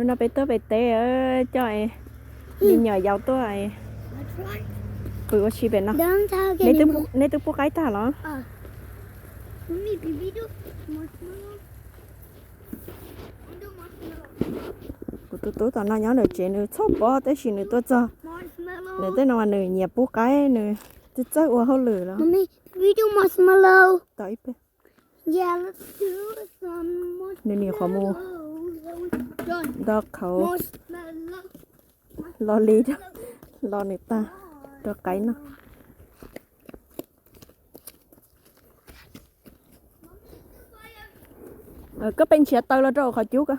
nó bị té ở trời đi nhờ giàu tôi bự quá chi bên nó nấy tôi cái ta đó tôi tao nó nhớ được chuyện nữa chốt bỏ tới chuyện nữa tôi cho để tới nào nữa nhẹ bố cái nữa tôi chơi qua hậu lửa đó Mommy, we do marshmallow. tới bên Yeah, let's do some marshmallow. nên nhiều khó mua đó khẩu Marshmallow. lo lý đó lo người ta cho cái nó cái bên xe tàu là rồi khó chú cả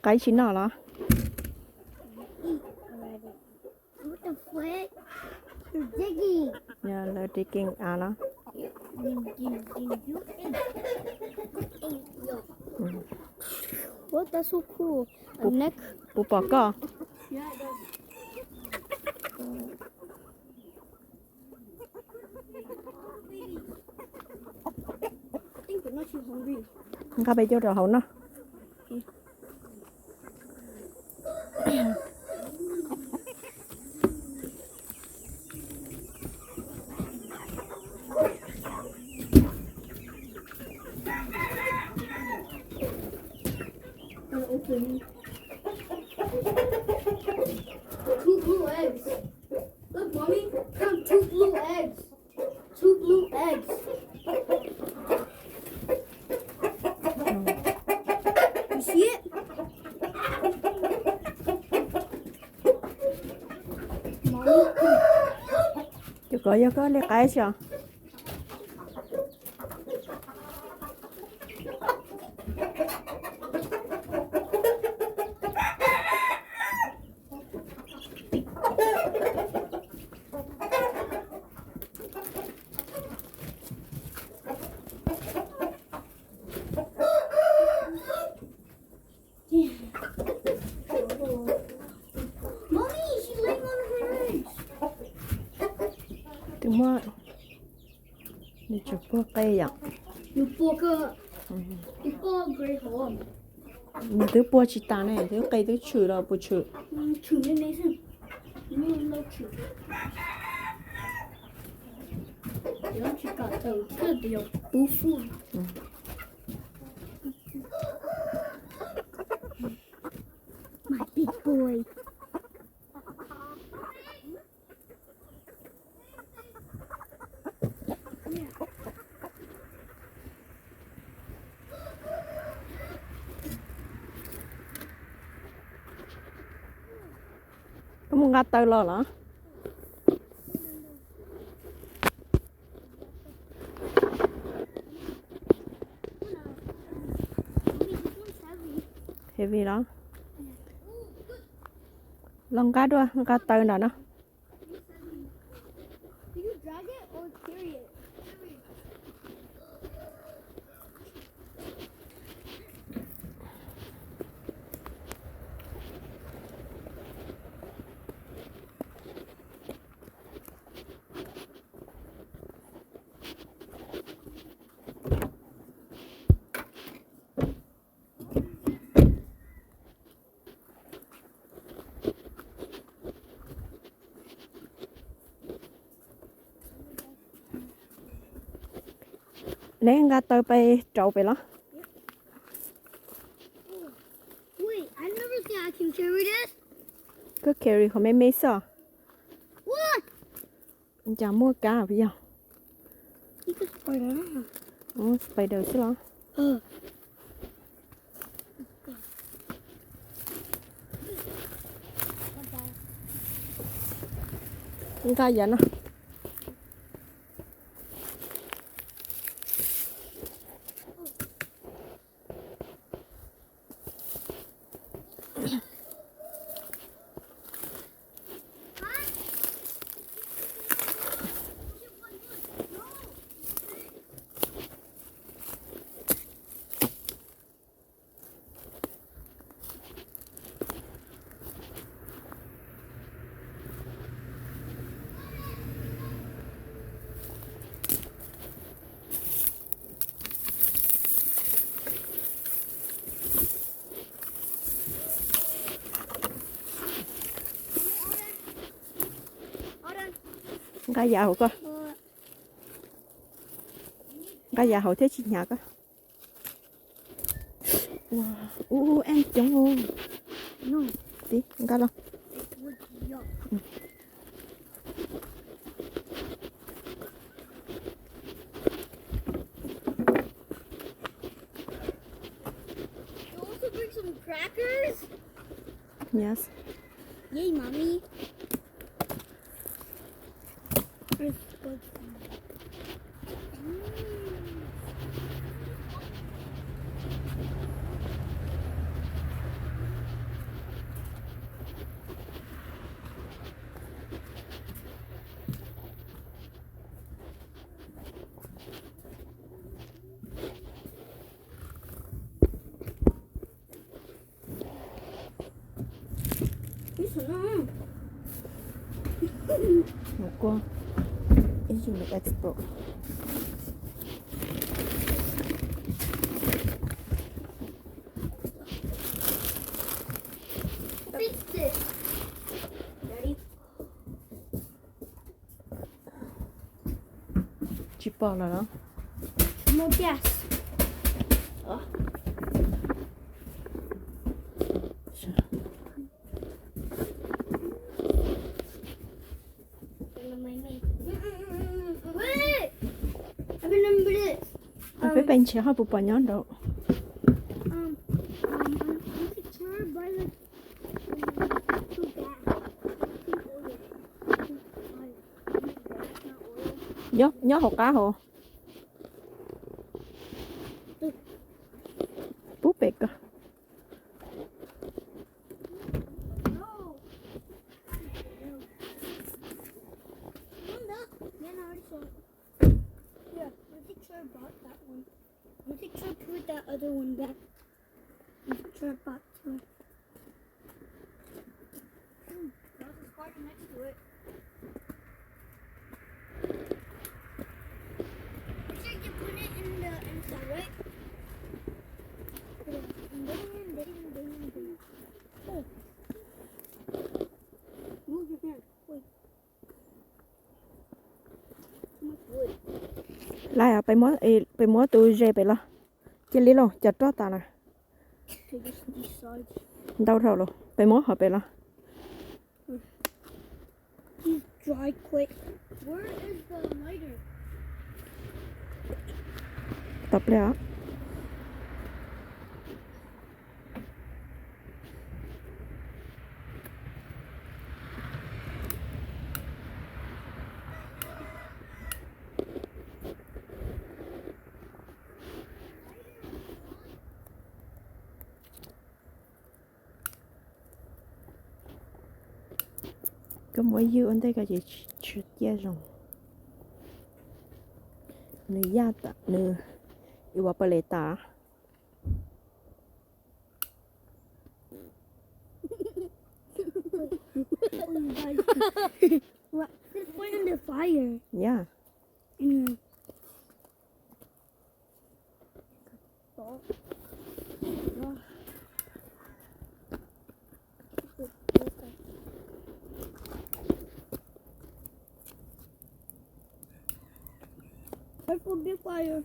cái chín nào đó What the fuck? You're digging. nhà là digging à nó What? That's so cool. A neck. bố bỏ co Yeah, it does. I think they're not too hungry. các bé cho rồi hậu nó Open. Two blue eggs. Look, mommy, found two blue eggs. Two blue eggs. You see it? Mommy, chứ có lấy cái chưa mommy, she's laying on her eggs. từ mua đi chụp bữa cây vậy You broke a gray hole. từ bữa chỉ ta này từ cây từ chửi rồi bữa chửi True, Nathan. You know true. You actually got those good deal. Boo food. My big boy. có một ngắt tay lo hả heavy đó lông cá đua cá tay nào đó Do you drag it or carry it? lấy cá tay bay trâu về đó Wait, I never think I can carry this. cứ carry không mấy sao What? chẳng mua cá bây giờ You can spider. spider xí lo không cá vậy nó Gà giàu coi. Gà giàu hậu thế chị nhà coi. Wow. Em chống ô. No. Tí, gà luôn. Also bring some crackers. Yes. Yay, mommy. Một con. Ý dùng được expo. Fix this. Ready? Chị bỏ là đó. More gas. Wait! I remember this. Phải bên chị hơi bỏ nhón đâu. I'm sure by like two gas. Nhớ hộp cá hồ. Búp bệt cơ. Yeah, I think sure I bought that one. I think sure I put that other one back. I think sure I bought two. There's a spider next to it. Make sure you put it in the inside, right? Put it in there. Oh. Move your hand. Wait. Too much wood. Lại à, phải mua tôi dê phải lo. Chỉ lý lo, chặt cho ta nè. Take this to these sides. Đâu rồi lo, phải mua họ phải lo. Please dry quick. Where is the lighter? Tập lẽ. Cái mỗi dư anh thấy cái gì chút giá rồng. Nữ gia tạ, nữ yêu bà lệ tạ. What? Just put it in the fire. Yeah. Careful, big fire.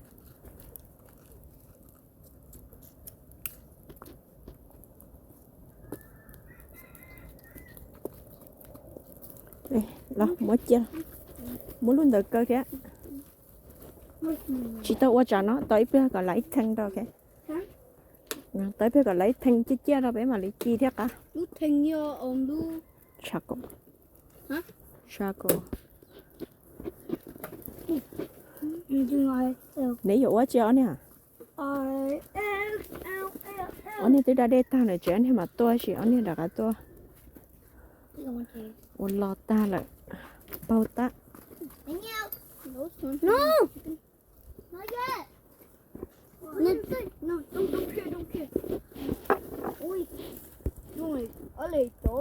Đây, lo, mỗi chia. Muốn luôn được cơ kìa. Chỉ tao qua trả nó, tới bây giờ lấy thanh đâu kìa. Tới bây giờ lấy thanh chứ chia đâu bé mà lấy chi thế cả. Lu thanh nhờ ông lu. Chaco. Hả? Chaco. Nãy giờ quá chưa nè. Anh ấy tới đây để ta này chuyện thì mà tôi chỉ anh ấy đã cả tôi. Ôn lo ta lại bao ta. No. Not yet. No, don't care. Oi. No, ở đây